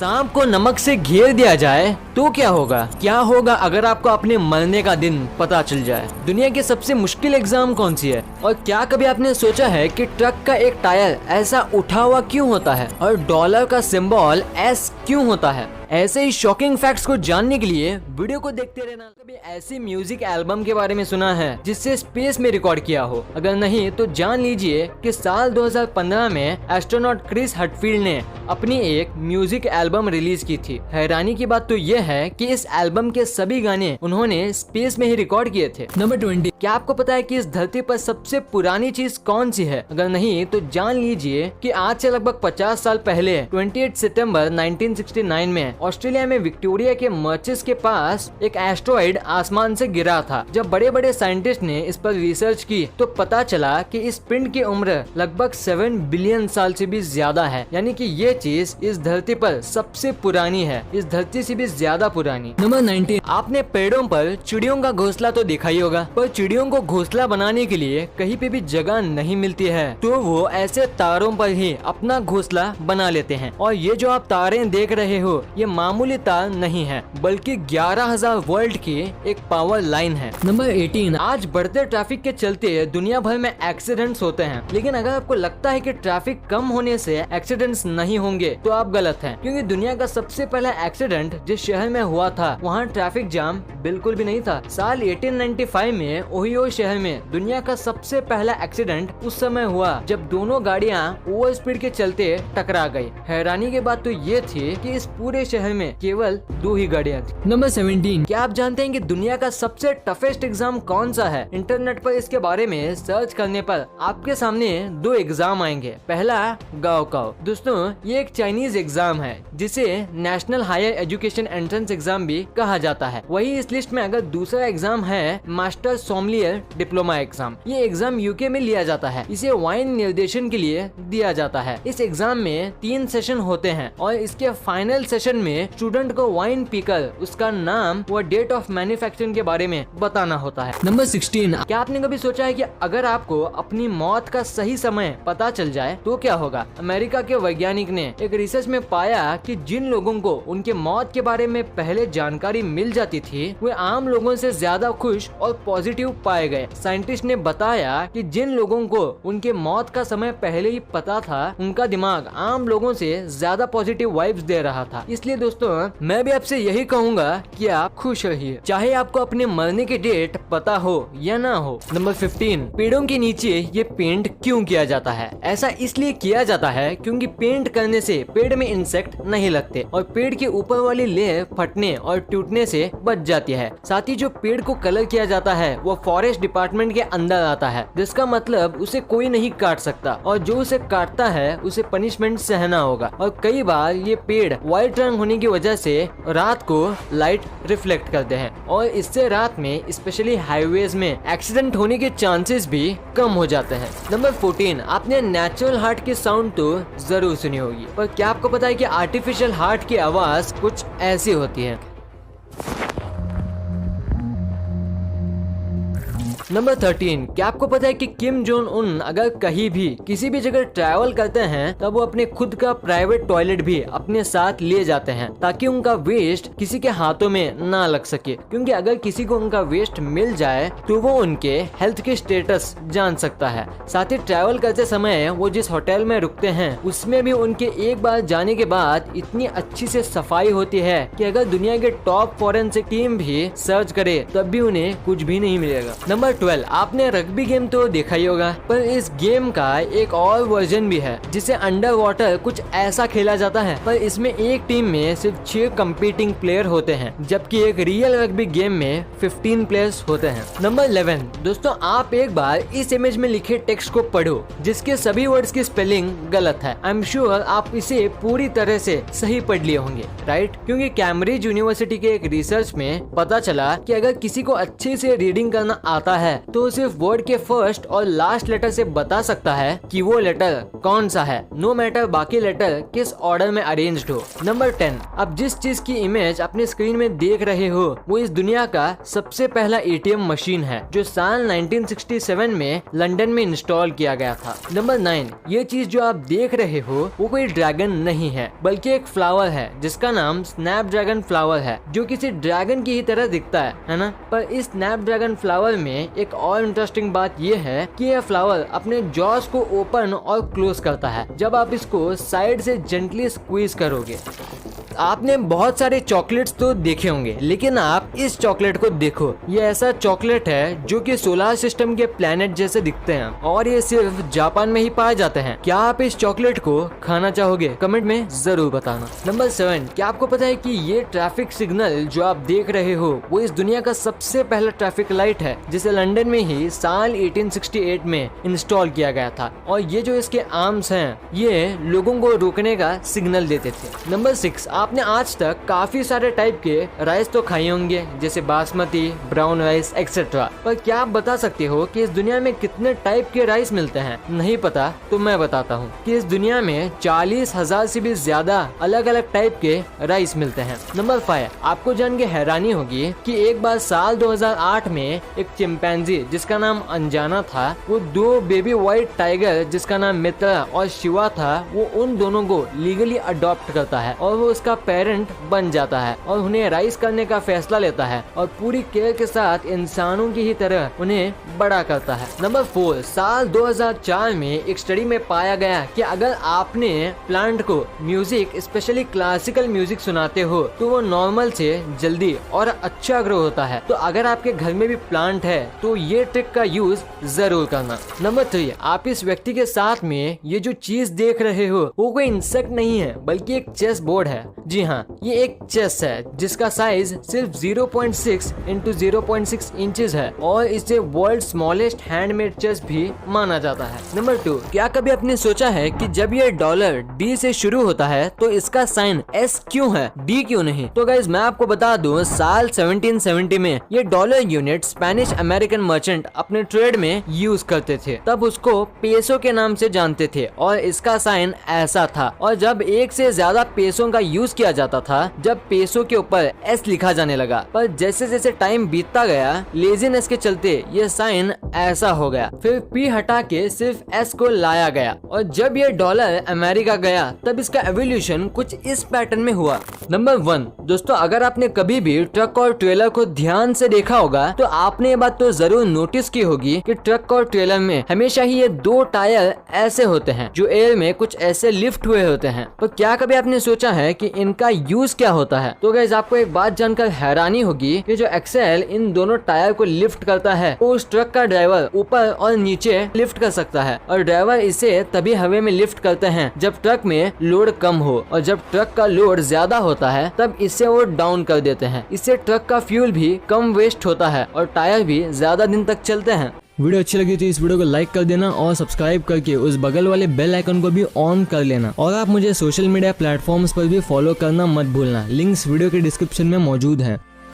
सांप को नमक से घेर दिया जाए तो क्या होगा? क्या होगा अगर आपको अपने मरने का दिन पता चल जाए? दुनिया की सबसे मुश्किल एग्जाम कौन सी है? और क्या कभी आपने सोचा है कि ट्रक का एक टायर ऐसा उठा हुआ क्यों होता है और डॉलर का सिंबल एस क्यों होता है? ऐसे ही शॉकिंग फैक्ट्स को जानने के लिए वीडियो को देखते रहना। कभी ऐसी म्यूजिक एल्बम के बारे में सुना है जिससे स्पेस में रिकॉर्ड किया हो? अगर नहीं तो जान लीजिए कि साल 2015 में एस्ट्रोनॉट क्रिस हटफील्ड ने अपनी एक म्यूजिक एल्बम रिलीज की थी। हैरानी की बात तो यह है कि इस एल्बम के सभी गाने उन्होंने स्पेस में ही रिकॉर्ड किए थे। नंबर 20, क्या आपको पता है कि इस धरती पर सबसे पुरानी चीज कौन सी है? अगर नहीं तो जान लीजिए कि आज से लगभग 50 साल पहले 28 सितंबर 1969 में ऑस्ट्रेलिया में विक्टोरिया के मर्चेस के पास एक एस्ट्रॉइड आसमान से गिरा था। जब बड़े बड़े साइंटिस्ट ने इस पर रिसर्च की तो पता चला कि इस पिंड की उम्र लगभग 7 बिलियन साल से भी ज्यादा है, यानी कि ये चीज इस धरती पर सबसे पुरानी है, इस धरती से भी ज्यादा पुरानी। नंबर 19, आपने पेड़ों पर चिड़ियों का घोंसला तो देखा ही होगा, पर चिड़ियों को घोंसला बनाने के लिए कहीं पे भी जगह नहीं मिलती है तो वो ऐसे तारों पर ही अपना घोंसला बना लेते हैं। और ये जो आप तारें देख रहे हो ये मामूली तार नहीं है बल्कि 11,000 वोल्ट की एक पावर लाइन है। नंबर 18, आज बढ़ते ट्रैफिक के चलते दुनिया भर में एक्सीडेंट्स होते हैं, लेकिन अगर आपको लगता है कि ट्रैफिक कम होने से एक्सीडेंट्स नहीं होंगे तो आप गलत हैं, क्योंकि दुनिया का सबसे पहला एक्सीडेंट जिस शहर में हुआ था वहाँ ट्रैफिक जाम बिल्कुल भी नहीं था। साल 1895 में ओहियो शहर में दुनिया का सबसे पहला एक्सीडेंट उस समय हुआ जब दोनों गाड़ियाँ ओवर स्पीड के चलते टकरा गयी। हैरानी की बात तो ये थी कि इस पूरे शहर में केवल 2 ही गाड़ियाँ थी। नंबर 17, क्या आप जानते हैं कि दुनिया का सबसे टफेस्ट एग्जाम कौन सा है? इंटरनेट पर इसके बारे में सर्च करने पर आपके सामने 2 एग्जाम आएंगे। पहला गाओकाओ। दोस्तों ये एक चाइनीज एग्जाम है जिसे national higher education entrance exam भी कहा जाता है। वही इस लिस्ट में अगर दूसरा एग्जाम है मास्टर सोमलियर डिप्लोमा एग्जाम। ये एग्जाम यूके में लिया जाता है। इसे वाइन निर्देशन के लिए दिया जाता है। इस एग्जाम में 3 सेशन होते हैं और इसके फाइनल सेशन में स्टूडेंट को वाइन पीकर उसका नाम व डेट ऑफ मैन्युफैक्चरिंग के बारे में बताना होता है। नंबर 16, क्या आपने कभी सोचा है कि अगर आपको अपनी मौत का सही समय पता चल जाए तो क्या होगा? अमेरिका के वैज्ञानिक ने एक रिसर्च में पाया कि जिन लोगों को उनके मौत के बारे में पहले जानकारी मिल जाती थी वे आम लोगों से ज्यादा खुश और पॉजिटिव पाए गए। साइंटिस्ट ने बताया कि जिन लोगों को उनके मौत का समय पहले ही पता था उनका दिमाग आम लोगों से ज्यादा पॉजिटिव वाइब्स दे रहा था। इसलिए दोस्तों मैं भी आपसे यही कहूँगा कि आप खुश रहिए, चाहे आपको अपने मरने की डेट पता हो या ना हो। नंबर 15, पेड़ों के नीचे ये पेंट क्यों किया जाता है? ऐसा इसलिए किया जाता है क्योंकि पेंट करने से पेड़ में इंसेक्ट नहीं लगते और पेड़ के ऊपर वाली लेयर फटने और टूटने से बच जाती है। साथ ही जो पेड़ को कलर किया जाता है वो फॉरेस्ट डिपार्टमेंट के अंदर आता है, जिसका मतलब उसे कोई नहीं काट सकता और जो उसे काटता है उसे पनिशमेंट सहना होगा। और कई बार ये पेड़ व्हाइट रंग होने की वजह से रात को लाइट रिफ्लेक्ट करते हैं और इससे रात में स्पेशली हाईवेज में एक्सीडेंट होने के चांसेस भी कम हो जाते हैं। नंबर 14, आपने नेचुरल हार्ट की साउंड तो जरूर सुनी होगी, पर क्या आपको पता है कि आर्टिफिशियल हार्ट की आवाज कुछ ऐसी होती है? नंबर 13, क्या आपको पता है कि किम जोंग उन अगर कहीं भी किसी भी जगह ट्रैवल करते हैं तब वो अपने खुद का प्राइवेट टॉयलेट भी अपने साथ ले जाते हैं ताकि उनका वेस्ट किसी के हाथों में ना लग सके, क्योंकि अगर किसी को उनका वेस्ट मिल जाए तो वो उनके हेल्थ के स्टेटस जान सकता है। साथ ही ट्रैवल करते समय वो जिस होटल में रुकते हैं उसमें भी उनके एक बार जाने के बाद इतनी अच्छी से सफाई होती है कि अगर दुनिया के टॉप फॉरेंसिक टीम भी सर्च करे तब भी उन्हें कुछ भी नहीं मिलेगा। नंबर 12, आपने रग्बी गेम तो देखा ही होगा, पर इस गेम का एक और वर्जन भी है जिसे अंडर वाटर कुछ ऐसा खेला जाता है, पर इसमें एक टीम में सिर्फ 6 कंपीटिंग प्लेयर होते हैं जबकि एक रियल रग्बी गेम में 15 प्लेयर्स होते हैं। नंबर 11, दोस्तों आप एक बार इस इमेज में लिखे टेक्स्ट को पढ़ो जिसके सभी वर्ड्स की स्पेलिंग गलत है। आई एम श्योर आप इसे पूरी तरह से सही पढ़ लिए होंगे, राइट? क्योंकि कैम्ब्रिज यूनिवर्सिटी के एक रिसर्च में पता चला कि अगर किसी को अच्छे से रीडिंग करना आता है है तो सिर्फ वर्ड के फर्स्ट और लास्ट लेटर से बता सकता है कि वो लेटर कौन सा है, नो मैटर बाकी लेटर किस ऑर्डर में अरेंज्ड हो। नंबर 10, अब जिस चीज की इमेज अपने स्क्रीन में देख रहे हो वो इस दुनिया का सबसे पहला एटीएम मशीन है जो साल 1967 में लंदन में इंस्टॉल किया गया था। नंबर 9, ये चीज जो आप देख रहे हो वो कोई ड्रैगन नहीं है बल्कि एक फ्लावर है जिसका नाम स्नैपड्रैगन फ्लावर है, जो किसी ड्रैगन की ही तरह दिखता है ना। पर इस स्नैपड्रैगन फ्लावर में एक और इंटरेस्टिंग बात ये है कि यह फ्लावर अपने जॉस को ओपन और क्लोज करता है जब आप इसको साइड से जेंटली स्क्वीज करोगे। आपने बहुत सारे चॉकलेट्स तो देखे होंगे लेकिन आप इस चॉकलेट को देखो, ये ऐसा चॉकलेट है जो कि सोलर सिस्टम के प्लैनेट जैसे दिखते हैं और ये सिर्फ जापान में ही पाए जाते हैं। क्या आप इस चॉकलेट को खाना चाहोगे? कमेंट में जरूर बताना। नंबर 7, क्या आपको पता है कि ये ट्रैफिक सिग्नल जो आप देख रहे हो वो इस दुनिया का सबसे पहला ट्रैफिक लाइट है जिसे लंदन में ही साल 1868 में इंस्टॉल किया गया था और ये जो इसके आर्म्स हैं ये लोगों को रोकने का सिग्नल देते थे। नंबर 6, आपने आज तक काफी सारे टाइप के राइस तो खाए होंगे जैसे बासमती, ब्राउन राइस एक्सेट्रा, पर क्या आप बता सकते हो कि इस दुनिया में कितने टाइप के राइस मिलते हैं? नहीं पता तो मैं बताता हूँ कि इस दुनिया में 40,000 से भी ज्यादा अलग अलग टाइप के राइस मिलते हैं। नंबर 5, आपको जान के हैरानी होगी कि एक बार साल 2008 में एक चिंपैंजी जिसका नाम अंजाना था वो 2 बेबी व्हाइट टाइगर जिसका नाम मित्रा और शिवा था वो उन दोनों को लीगली अडॉप्ट करता है और वो उसका पेरेंट बन जाता है और उन्हें राइज करने का फैसला लेता है और पूरी केयर के साथ इंसानों की ही तरह उन्हें बड़ा करता है। नंबर 4, साल 2004 में एक स्टडी में पाया गया कि अगर आपने प्लांट को म्यूजिक स्पेशली क्लासिकल म्यूजिक सुनाते हो तो वो नॉर्मल से जल्दी और अच्छा ग्रो होता है। तो अगर आपके घर में भी प्लांट है तो ये ट्रिक का यूज जरूर करना। नंबर 3, आप इस व्यक्ति के साथ में ये जो चीज देख रहे हो वो कोई इंसेक्ट नहीं है बल्कि एक चेस बोर्ड है। जी हाँ, ये एक चेस है जिसका साइज सिर्फ 0.6 इंटू 0.6 इंचेस है और इसे वर्ल्ड स्मॉलेस्ट हैंडमेड चेस भी माना जाता है। नंबर 2, क्या कभी आपने सोचा है कि जब ये डॉलर डी से शुरू होता है तो इसका साइन एस क्यों है, डी क्यों नहीं? तो गाइज मैं आपको बता दूं, साल 1770 में ये dollar unit Spanish American merchant अपने ट्रेड में यूज करते थे, तब उसको पेसो के नाम से जानते थे और इसका साइन ऐसा था। और जब एक से ज्यादा पेसों का यूज किया जाता था जब पेसो के ऊपर एस लिखा जाने लगा, पर जैसे जैसे टाइम बीतता गया लेजीनेस के चलते ये साइन ऐसा हो गया, फिर पी हटा के सिर्फ एस को लाया गया और जब ये डॉलर अमेरिका गया तब इसका एवोल्यूशन कुछ इस पैटर्न में हुआ। नंबर 1, दोस्तों अगर आपने कभी भी ट्रक और ट्रेलर को ध्यान से देखा होगा तो आपने ये बात तो जरूर नोटिस की होगी कि ट्रक और ट्रेलर में हमेशा ही ये 2 टायर ऐसे होते हैं जो एयर में कुछ ऐसे लिफ्ट हुए होते हैं। तो क्या कभी आपने सोचा है कि इनका यूज क्या होता है? तो गाइस आपको एक बात जानकर हैरानी होगी कि जो एक्सेल इन दोनों टायर को लिफ्ट करता है वो उस ट्रक का ड्राइवर ऊपर और नीचे लिफ्ट कर सकता है और ड्राइवर इसे तभी हवा में लिफ्ट करते हैं जब ट्रक में लोड कम हो और जब ट्रक का लोड ज्यादा होता है तब इसे वो डाउन कर देते हैं। इससे ट्रक का फ्यूल भी कम वेस्ट होता है और टायर भी ज्यादा दिन तक चलते हैं। वीडियो अच्छी लगी तो इस वीडियो को लाइक कर देना और सब्सक्राइब करके उस बगल वाले बेल आइकन को भी ऑन कर लेना और आप मुझे सोशल मीडिया प्लेटफॉर्म्स पर भी फॉलो करना मत भूलना। लिंक्स वीडियो के डिस्क्रिप्शन में मौजूद है।